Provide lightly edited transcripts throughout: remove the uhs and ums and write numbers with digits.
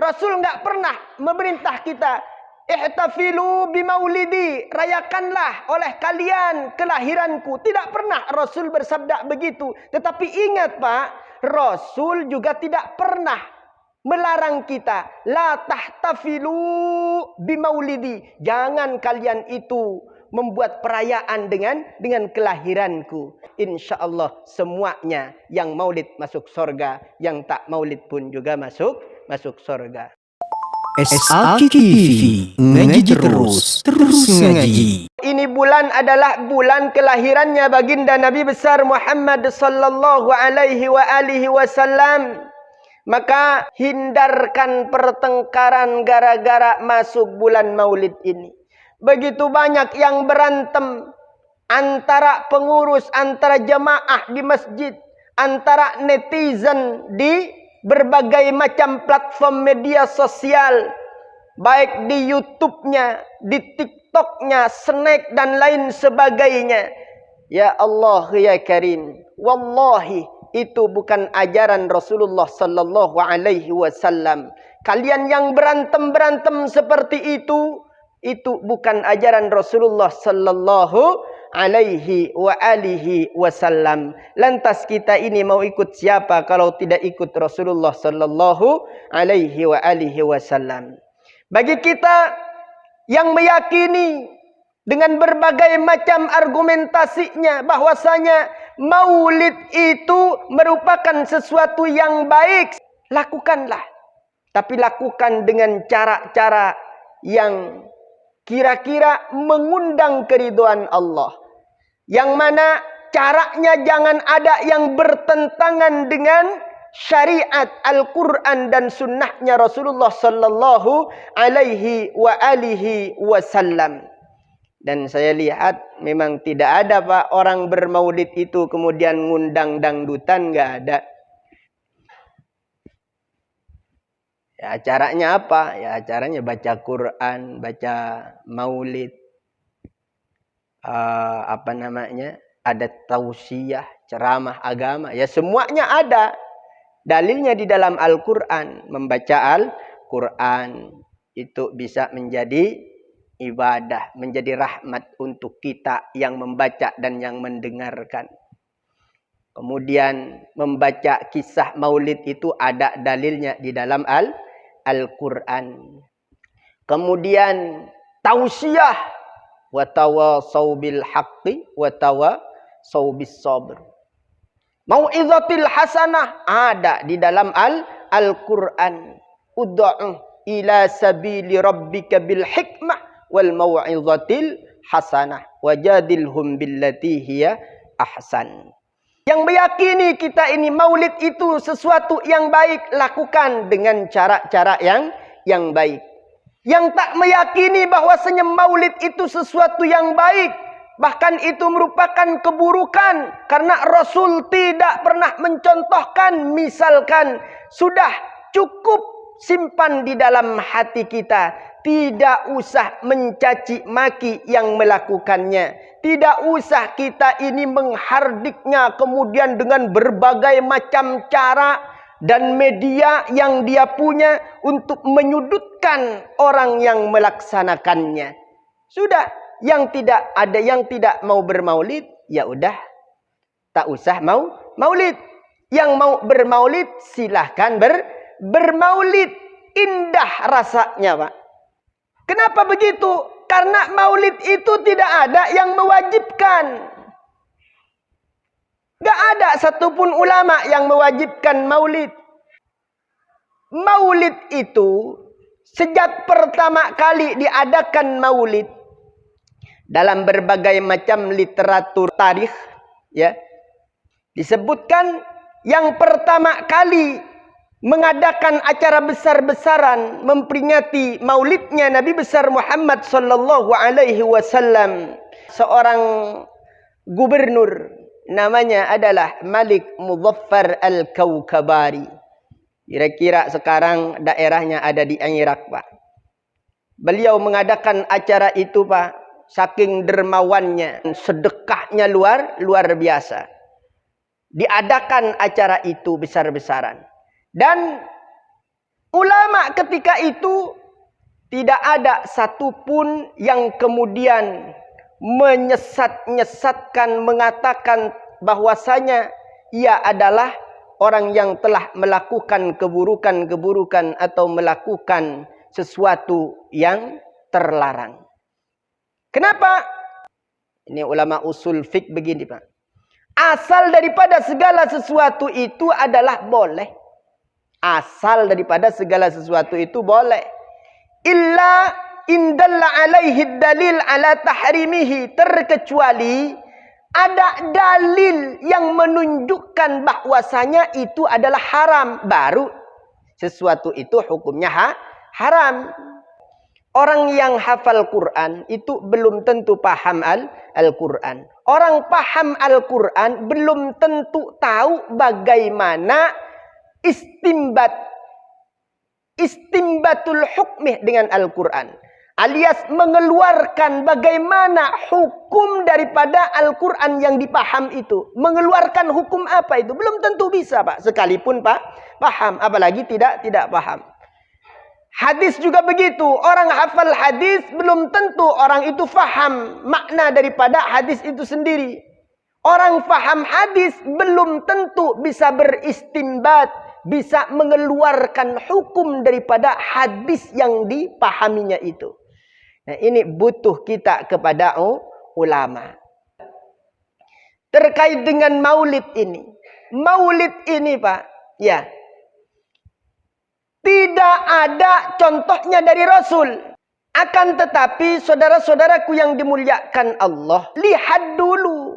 Rasul nggak pernah memerintah kita, ihtafilu bimaulidi, rayakanlah oleh kalian kelahiranku. Tidak pernah Rasul bersabda begitu. Tetapi ingat Pak, Rasul juga tidak pernah melarang kita, la tahtafilu bimaulidi. Jangan kalian itu membuat perayaan dengan kelahiranku. Insya Allah semuanya yang maulid masuk surga, yang tak maulid pun juga masuk surga. SAK TV, ngaji terus ngaji. Ini bulan adalah bulan kelahirannya baginda Nabi besar Muhammad sallallahu alaihi wasallam. Maka hindarkan pertengkaran gara-gara masuk bulan Maulid ini. Begitu banyak yang berantem antara pengurus, antara jamaah di masjid, antara netizen di berbagai macam platform media sosial, baik di YouTube-nya, di TikTok-nya, Snack dan lain sebagainya. Ya Allah ya Karim, wallahi itu bukan ajaran Rasulullah sallallahu alaihi wasallam. Kalian yang berantem seperti itu bukan ajaran Rasulullah sallallahu alaihi wasallam. Lantas kita ini mau ikut siapa kalau tidak ikut Rasulullah sallallahu alaihi wasallam? Bagi kita yang meyakini dengan berbagai macam argumentasinya bahwasanya Maulid itu merupakan sesuatu yang baik, lakukanlah. Tapi lakukan dengan cara-cara yang kira-kira mengundang keridhaan Allah. Yang mana caranya jangan ada yang bertentangan dengan syariat Al-Quran dan sunnahnya Rasulullah sallallahu alaihi wasallam. Dan saya lihat memang tidak ada Pak orang bermaulid itu kemudian ngundang dangdutan, nggak ada. Ya acaranya apa? Ya acaranya baca Quran, baca maulid, ada tausiah, ceramah agama. Ya semuanya ada. Dalilnya di dalam Al-Quran. Membaca Al-Quran itu bisa menjadi ibadah, menjadi rahmat untuk kita yang membaca dan yang mendengarkan. Kemudian membaca kisah maulid itu ada dalilnya di dalam Al-Quran. Kemudian tausiah, wa tawasau bil haqqi wa tawasau bis sabr. Mau'izatil hasanah ada di dalam Al-Quran. Ud'u ila sabili rabbika bil hikmah wal mau'izatil hasanah wajadilhum billati hiya ahsan. Yang meyakini kita ini maulid itu sesuatu yang baik, lakukan dengan cara-cara yang baik. Yang tak meyakini bahwasanya maulid itu sesuatu yang baik, bahkan itu merupakan keburukan karena Rasul tidak pernah mencontohkan. Misalkan sudah cukup simpan di dalam hati kita, tidak usah mencaci maki yang melakukannya. Tidak usah kita ini menghardiknya kemudian dengan berbagai macam cara dan media yang dia punya untuk menyudutkan orang yang melaksanakannya. Sudah, yang tidak mau bermaulid, ya udah tak usah mau maulid. Yang mau bermaulid silahkan bermaulid. Indah rasanya Pak. Kenapa begitu? Karena maulid itu tidak ada yang mewajibkan. Gak ada satupun ulama yang mewajibkan maulid. Maulid itu sejak pertama kali diadakan maulid dalam berbagai macam literatur tarikh, ya, disebutkan yang pertama kali mengadakan acara besar-besaran memperingati maulidnya Nabi besar Muhammad sallallahu alaihi wasallam, seorang gubernur namanya adalah Malik Muzaffar Al-Kaukabari. Kira-kira sekarang daerahnya ada di Irak Pak. Beliau mengadakan acara itu Pak, saking dermawannya, sedekahnya luar biasa. Diadakan acara itu besar-besaran. Dan Ulama ketika itu tidak ada satupun yang kemudian menyesatkan, mengatakan bahwasanya ia adalah orang yang telah melakukan keburukan atau melakukan sesuatu yang terlarang. Kenapa? Ini ulama usul fiqh begini, Pak. Asal daripada segala sesuatu itu adalah boleh. Asal daripada segala sesuatu itu boleh. Illa indalla alaihi dalil ala tahrimihi. Terkecuali ada dalil yang menunjukkan bahwasanya itu adalah haram. Baru sesuatu itu hukumnya haram. Orang yang hafal Quran itu belum tentu paham Al-Quran. Orang paham Al-Quran belum tentu tahu bagaimana istimbatul hukmih dengan Al-Quran. Alias mengeluarkan bagaimana hukum daripada Al-Quran yang dipaham itu. Mengeluarkan hukum apa itu. Belum tentu bisa, Pak. Sekalipun Pak paham. Apalagi tidak paham. Hadis juga begitu. Orang hafal hadis belum tentu orang itu faham makna daripada hadis itu sendiri. Orang faham hadis belum tentu bisa beristimbat, bisa mengeluarkan hukum daripada hadis yang dipahaminya itu. Nah, ini butuh kita kepada ulama. Terkait dengan maulid ini. Maulid ini, Pak, ya, tidak ada contohnya dari Rasul. Akan tetapi saudara-saudaraku yang dimuliakan Allah, lihat dulu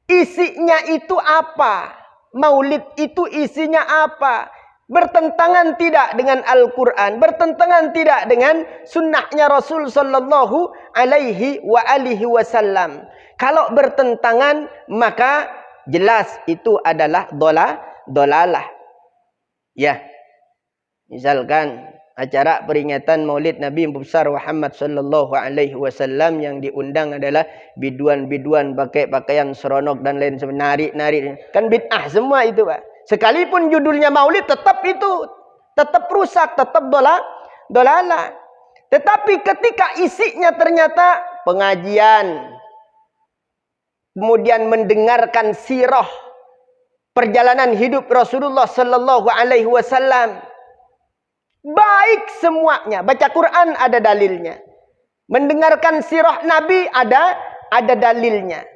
isinya itu apa. Maulid itu isinya apa. Bertentangan tidak dengan Al-Quran. Bertentangan tidak dengan sunnahnya Rasul sallallahu alaihi wasallam. Kalau bertentangan maka jelas itu adalah dolalah. Ya. Misalkan acara peringatan Maulid Nabi besar Muhammad sallallahu alaihi wasallam yang diundang adalah biduan-biduan pakai pakaian seronok dan lain sebagainya, nari-nari. Kan bid'ah semua itu, Pak. Sekalipun judulnya Maulid tetap rusak, tetap dolalah. Tetapi ketika isinya ternyata pengajian, kemudian mendengarkan sirah perjalanan hidup Rasulullah sallallahu alaihi wasallam, baik semuanya. Baca Quran ada dalilnya. Mendengarkan sirah Nabi ada dalilnya.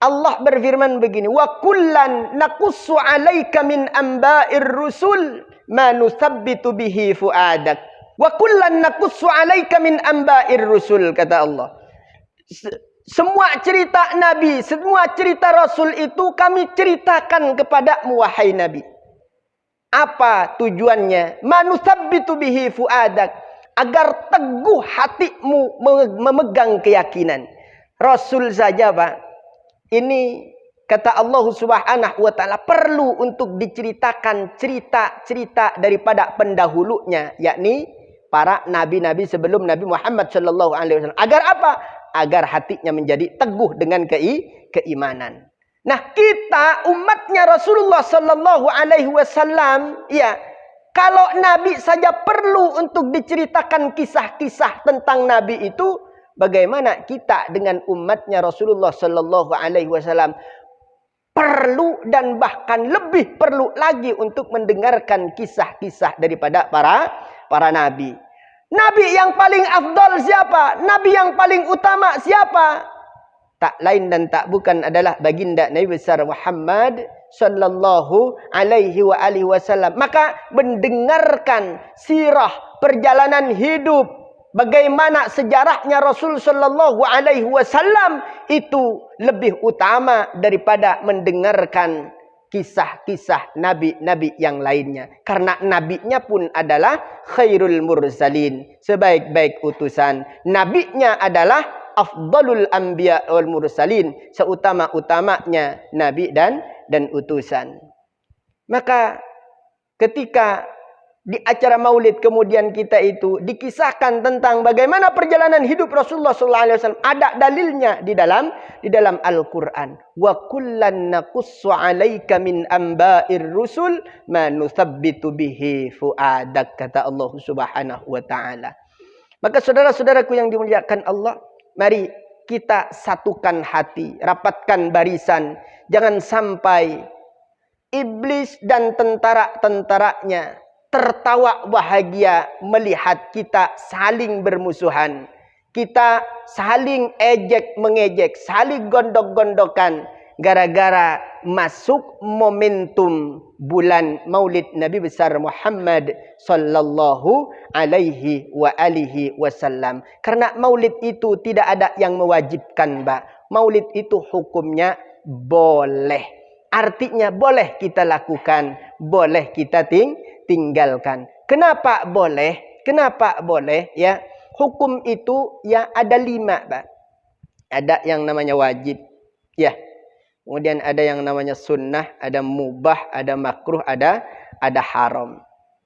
Allah berfirman begini, wa kullan naqussu 'alaika min amba'ir rusul ma nusabbitu bihi fuadak. Wa kullan naqussu 'alaika min amba'ir rusul, kata Allah. Semua cerita Nabi, semua cerita Rasul itu kami ceritakan kepadamu wahai Nabi. Apa tujuannya? Manusabbitu bihi fuadak, agar teguh hatimu memegang keyakinan. Rasul saja, Pak, ini kata Allah Subhanahu wa taala perlu untuk diceritakan cerita-cerita daripada pendahulunya, yakni para nabi-nabi sebelum Nabi Muhammad sallallahu alaihi wasallam. Agar apa? Agar hatinya menjadi teguh dengan keimanan. Nah, kita umatnya Rasulullah sallallahu alaihi wasallam, ya, kalau Nabi saja perlu untuk diceritakan kisah-kisah tentang Nabi itu, bagaimana kita dengan umatnya Rasulullah sallallahu alaihi wasallam? Perlu dan bahkan lebih perlu lagi untuk mendengarkan kisah-kisah daripada para nabi. Nabi yang paling afdal siapa? Nabi yang paling utama siapa? Tak lain dan tak bukan adalah baginda Nabi besar Muhammad sallallahu alaihi wasallam. Maka mendengarkan sirah perjalanan hidup, bagaimana sejarahnya Rasul sallallahu alaihi wasallam itu lebih utama daripada mendengarkan kisah-kisah nabi-nabi yang lainnya. Karena nabinya pun adalah khairul mursalin, sebaik-baik utusan. Nabinya adalah afdalul anbiya wal mursalin, seutama-utamanya nabi dan utusan. Maka ketika di acara maulid kemudian kita itu dikisahkan tentang bagaimana perjalanan hidup Rasulullah SAW, ada dalilnya di dalam Al-Quran. Wa kullan naqussu 'alaika min amba'ir rusul ma nuthabbitu bihi fu'adak, kata Allah Subhanahu wa taala. Maka saudara-saudaraku yang dimuliakan Allah, mari kita satukan hati, rapatkan barisan, jangan sampai iblis dan tentara-tentaranya tertawa bahagia melihat kita saling bermusuhan. Kita saling ejek-mengejek, saling gondok-gondokan. Gara-gara masuk momentum bulan maulid Nabi besar Muhammad sallallahu alaihi wa alihi wasallam. Karena maulid itu tidak ada yang mewajibkan, Mbak. Maulid itu hukumnya boleh. Artinya boleh kita lakukan, boleh kita tinggalkan. Kenapa boleh? Kenapa boleh? Ya, hukum itu ya ada 5, Pak. Ada yang namanya wajib, ya. Kemudian ada yang namanya sunnah, ada mubah, ada makruh, ada haram.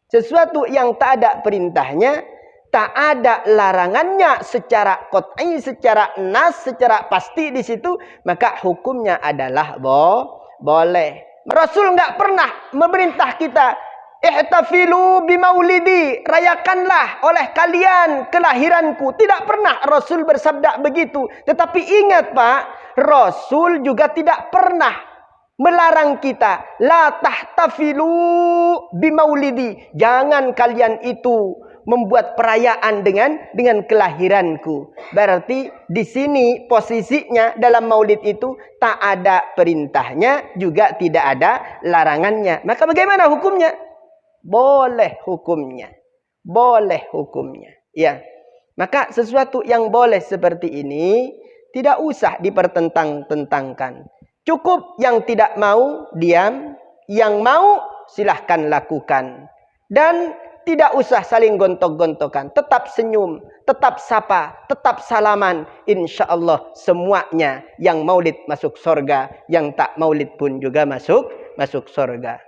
Sesuatu yang tak ada perintahnya, tak ada larangannya secara qat'i, secara nas, secara pasti di situ, maka hukumnya adalah boleh. Rasul nggak pernah memerintah kita, ihtafilu bimaulidi, rayakanlah oleh kalian kelahiranku. Tidak pernah Rasul bersabda begitu. Tetapi ingat, Pak, Rasul juga tidak pernah melarang kita, la tahtafilu bimaulidi, jangan kalian itu membuat perayaan dengan kelahiranku. Berarti di sini posisinya dalam maulid itu tak ada perintahnya, juga tidak ada larangannya. Maka bagaimana hukumnya? Boleh hukumnya. Boleh hukumnya. Ya. Maka sesuatu yang boleh seperti ini tidak usah dipertentang-tentangkan. Cukup yang tidak mau diam, yang mau silahkan lakukan. Dan tidak usah saling gontok-gontokan. Tetap senyum, tetap sapa, tetap salaman. Insya Allah semuanya yang maulid masuk surga, yang tak maulid pun juga masuk surga.